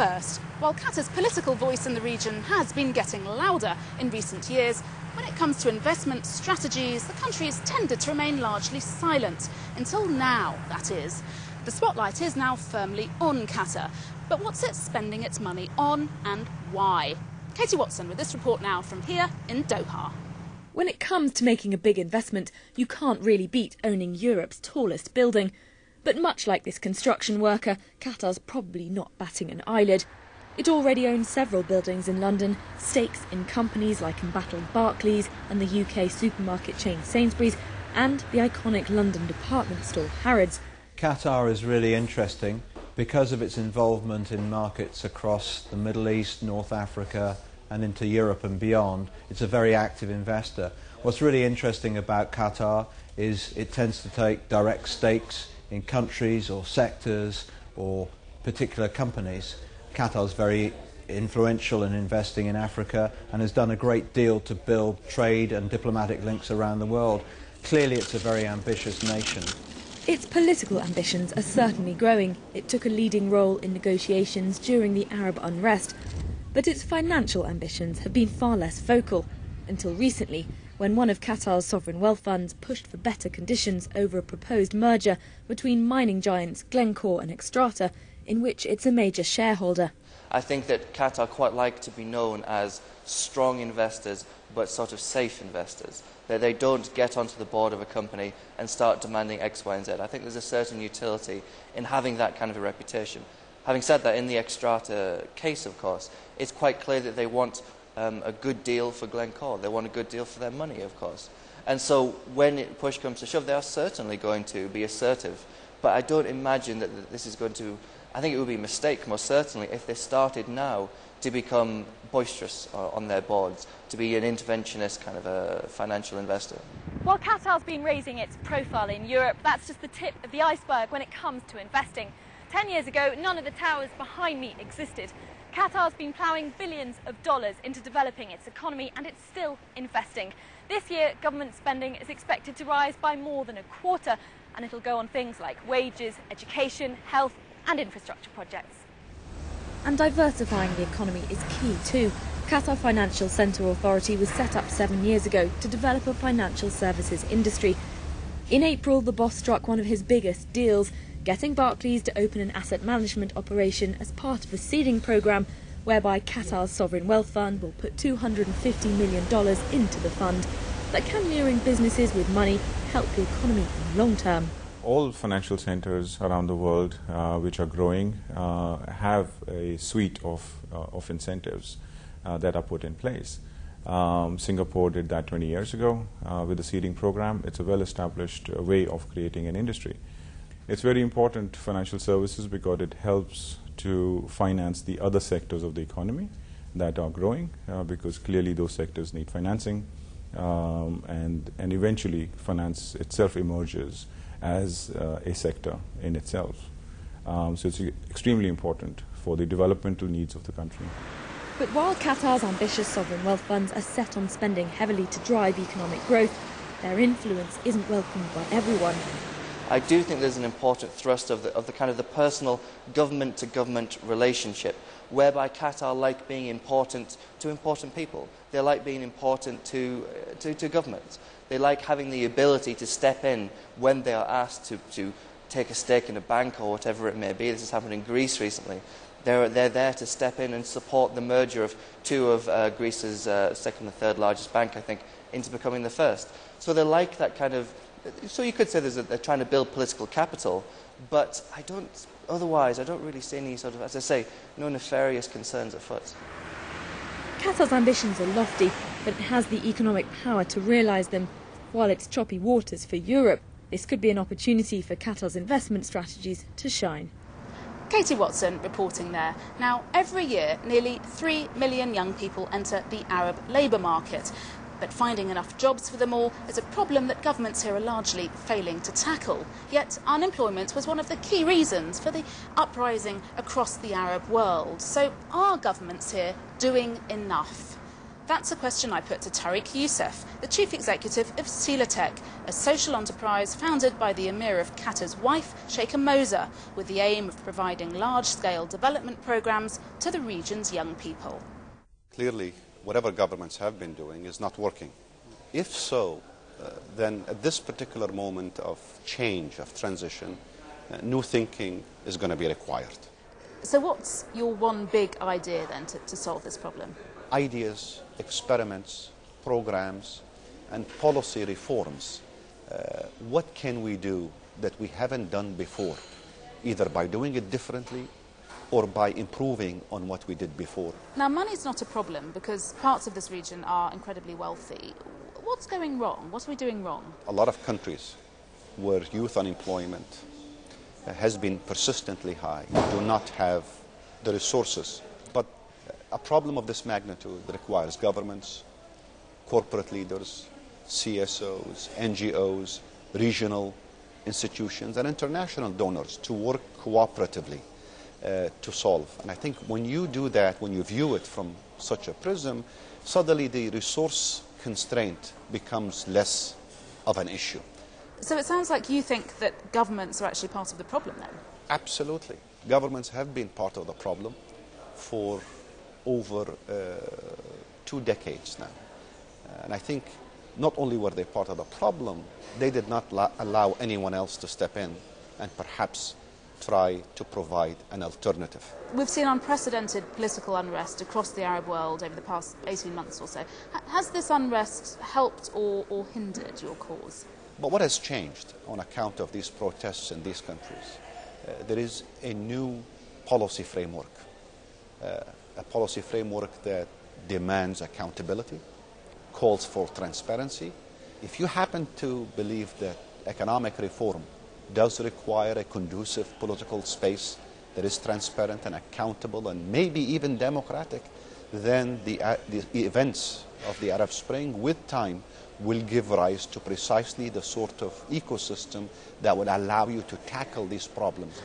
first, while Qatar's political voice in the region has been getting louder in recent years, when it comes to investment strategies, the country's tended to remain largely silent. Until now, that is. The spotlight is now firmly on Qatar. But what's it spending its money on and why? Katie Watson with this report now from here in Doha. When it comes to making a big investment, you can't really beat owning Europe's tallest building. But much like this construction worker, Qatar's probably not batting an eyelid. It already owns several buildings in London, stakes in companies like embattled Barclays and the UK supermarket chain Sainsbury's, and the iconic London department store Harrods. Qatar is really interesting because of its involvement in markets across the Middle East, North Africa and into Europe and beyond. It's a very active investor. What's really interesting about Qatar is it tends to take direct stakes in countries or sectors or particular companies. Qatar's very influential in investing in Africa and has done a great deal to build trade and diplomatic links around the world. Clearly it's a very ambitious nation. Its political ambitions are certainly growing. It took a leading role in negotiations during the Arab unrest. But its financial ambitions have been far less vocal, until recently, when one of Qatar's sovereign wealth funds pushed for better conditions over a proposed merger between mining giants Glencore and Xstrata, in which it's a major shareholder. I think that Qatar quite like to be known as strong investors, but sort of safe investors, that they don't get onto the board of a company and start demanding X, Y and Z. I think there's a certain utility in having that kind of a reputation. Having said that, in the Xstrata case, of course, it's quite clear that they want a good deal for Glencore. They want a good deal for their money, of course. And so when push comes to shove, they are certainly going to be assertive. But I don't imagine that this is going to... I think it would be a mistake, most certainly, if they started now to become boisterous on their boards, to be an interventionist kind of a financial investor. While Qatar's been raising its profile in Europe, that's just the tip of the iceberg when it comes to investing. 10 years ago, none of the towers behind me existed. Qatar's been ploughing billions of dollars into developing its economy, and it's still investing. This year, government spending is expected to rise by more than a quarter, and it'll go on things like wages, education, health and infrastructure projects. And diversifying the economy is key too. Qatar Financial Centre Authority was set up 7 years ago to develop a financial services industry. In April, the boss struck one of his biggest deals, getting Barclays to open an asset management operation as part of a seeding programme whereby Qatar's sovereign wealth fund will put $250 million into the fund. But can luring businesses with money help the economy in the long term? All financial centres around the world which are growing have a suite of incentives that are put in place. Singapore did that 20 years ago with the seeding program. It's a well-established way of creating an industry. It's very important, financial services, because it helps to finance the other sectors of the economy that are growing, because clearly those sectors need financing, and eventually finance itself emerges as a sector in itself. So it's extremely important for the developmental needs of the country. But while Qatar's ambitious sovereign wealth funds are set on spending heavily to drive economic growth, their influence isn't welcomed by everyone. I do think there's an important thrust of the kind of the personal government-to-government relationship, whereby Qatar like being important to important people. They like being important to governments. They like having the ability to step in when they are asked to take a stake in a bank or whatever it may be. This has happened in Greece recently. They're there to step in and support the merger of two of Greece's second and third largest bank, I think, into becoming the first. So they like that kind of... So you could say they're trying to build political capital, but otherwise I don't really see any sort of, as I say, no nefarious concerns afoot. Qatar's ambitions are lofty, but it has the economic power to realise them. While it's choppy waters for Europe, this could be an opportunity for Qatar's investment strategies to shine. Katie Watson reporting there. Now, every year, nearly 3 million young people enter the Arab labour market. But finding enough jobs for them all is a problem that governments here are largely failing to tackle. Yet unemployment was one of the key reasons for the uprising across the Arab world. So are governments here doing enough? That's a question I put to Tariq Youssef, the chief executive of Silatech, a social enterprise founded by the Emir of Qatar's wife, Sheikha Moza, with the aim of providing large-scale development programmes to the region's young people. Clearly, whatever governments have been doing is not working. If so, then at this particular moment of change, of transition, new thinking is going to be required. So what's your one big idea then to solve this problem? Ideas, experiments, programs, and policy reforms. What can we do that we haven't done before, either by doing it differently or by improving on what we did before? Now, money's not a problem because parts of this region are incredibly wealthy. What's going wrong? What are we doing wrong? A lot of countries where youth unemployment has been persistently high do not have the resources. But a problem of this magnitude requires governments, corporate leaders, CSOs, NGOs, regional institutions, and international donors to work cooperatively to solve. And I think when you do that, when you view it from such a prism, suddenly the resource constraint becomes less of an issue. So it sounds like you think that governments are actually part of the problem then? Absolutely. Governments have been part of the problem for over 2 decades now. And I think not only were they part of the problem, they did not allow anyone else to step in and perhaps try to provide an alternative. We've seen unprecedented political unrest across the Arab world over the past 18 months or so. Has this unrest helped or hindered your cause? But what has changed on account of these protests in these countries? There is a new policy framework, a policy framework that demands accountability, calls for transparency. If you happen to believe that economic reform does require a conducive political space that is transparent and accountable and maybe even democratic, then the events of the Arab Spring with time will give rise to precisely the sort of ecosystem that will allow you to tackle these problems.